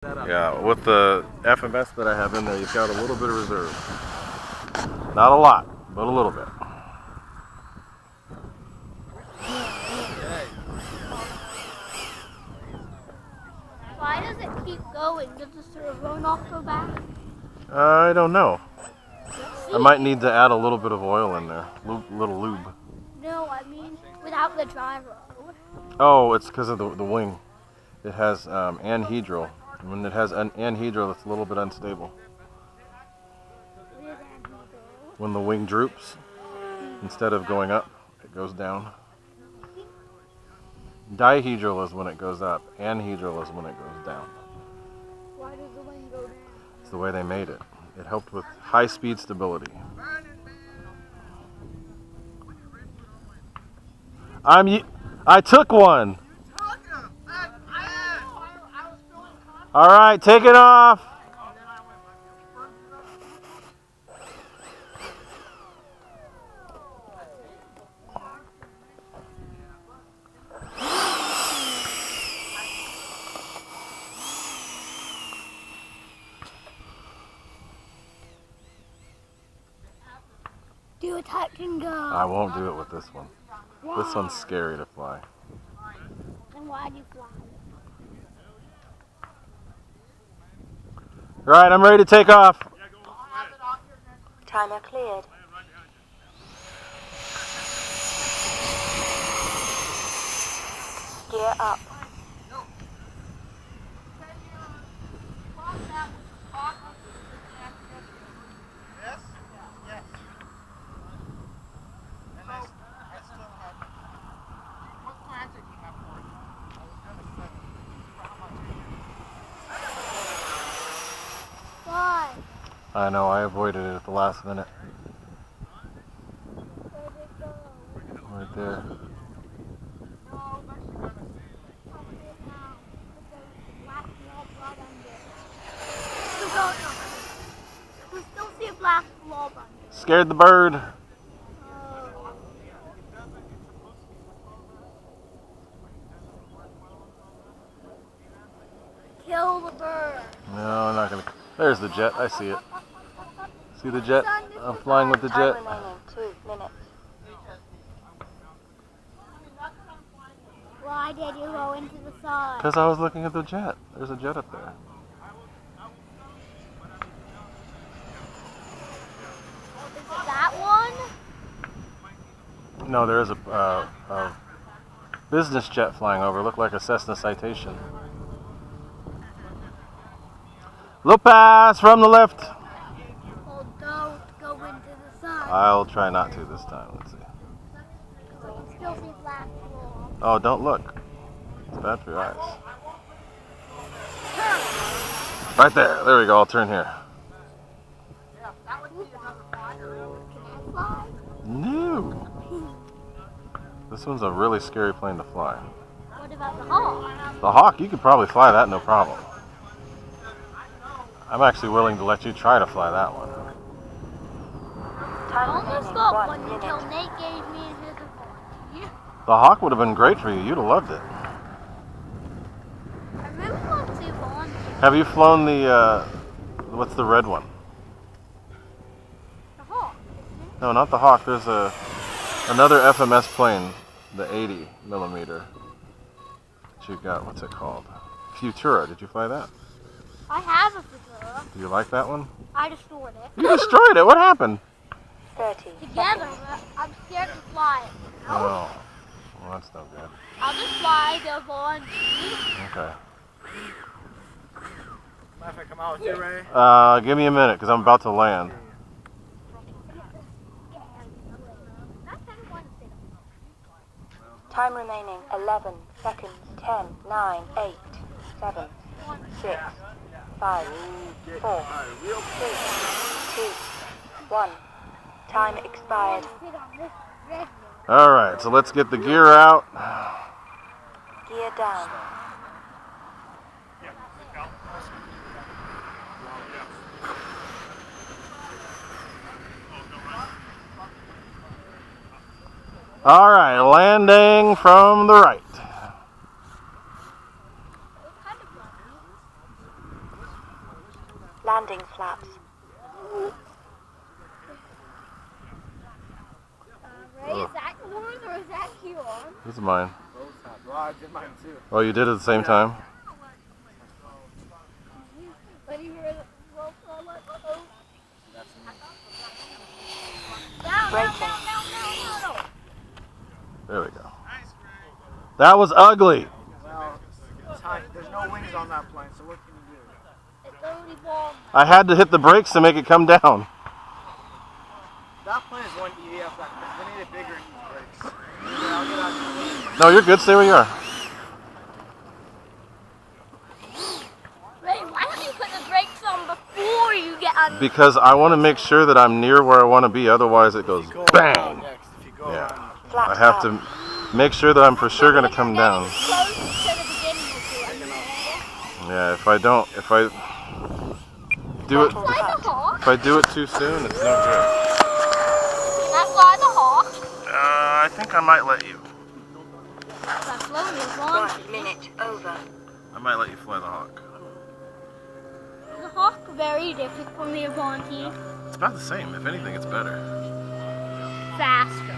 Yeah, with the FMS that I have in there, you've got a little bit of reserve. Not a lot, but a little bit. Why does it keep going? Does the servo not go back? I don't know. I might need to add a little bit of oil in there, little lube. No, I mean without the gyro. Oh, it's because of the wing. It has anhedral. When it has anhedral, it's a little bit unstable. When the wing droops, instead of going up, it goes down. Dihedral is when it goes up. Anhedral is when it goes down. Why does the wing go down? It's the way they made it. It helped with high-speed stability. I took one. All right, take it off. Do a touch and go. I won't do it with this one. Why? This one's scary to fly. Then why do you fly? Right, I'm ready to take off. Timer cleared. Gear up. Why? I know, I avoided it at the last minute. Where did it go? Right there. We still see a black blob under. Scared the bird. Kill the bird. No, I'm not gonna. There's the jet. I see it. See the jet? I'm flying with the Time jet. remaining 2 minutes. Why did you go into the side? Because I was looking at the jet. There's a jet up there. Is it that one? No, there is a business jet flying over. Looked like a Cessna Citation. Low pass from the left. Oh, don't go into the side. I'll try not to this time. Let's see. We can still see black blob. Oh, don't look. It's bad for your eyes. Right there. There we go. I'll turn here. Can I fly? No. This one's a really scary plane to fly. What about the hawk? The Hawk, you could probably fly that no problem. I'm actually willing to let you try to fly that one. I Time almost remaining got 1 one minute. until Nate gave me his advice. The Hawk would have been great for you. You'd have loved it. I really want to launch it. Have you flown the, what's the red one? The hawk, isn't it? No, not the Hawk. There's another FMS plane, the 80 millimeter. That you got, what's it called? Futura. Did you fly that? I have a Futura. Do you like that one? I destroyed it. You destroyed it. What happened? 30 Together, seconds. but I'm scared to fly it. Oh, well, that's no good. I'll just fly the launch. Okay. Mind if I come out with you, Ray? Give me a minute, because I'm about to land. Time remaining 11 seconds. 10, 9, 8, 7, 6, 5, 4, 3, 2, 1. Time expired. All right, so let's get the gear out. Gear down. All right, landing from the right. Landing flaps. Ray, is that yours or is that Kieran? This is mine. Well, I did mine too. Oh, you did it at the same time? When you hear the roll call, I'm like, uh-oh. No. There we go. That was ugly. Well, there's no wings on that plane, so what can you do? It's only bomb. I had to hit the brakes to make it come down. That plane is one EDF. They need it bigger and use brakes. Yeah, I'll get out. No, you're good. Stay where you are. Ray, why don't you put the brakes on before you get on? Because I want to make sure that I'm near where I want to be. Otherwise, it goes bang. Yeah. I have to make sure that I'm for sure going to come down. Yeah, if I do it too soon, it's no good. Can I fly the Hawk? I think I might let you. I've flown it once. 1 minute over. I might let you fly the Hawk. The Hawk very different from the Avanti. It's about the same. If anything, it's better. Faster.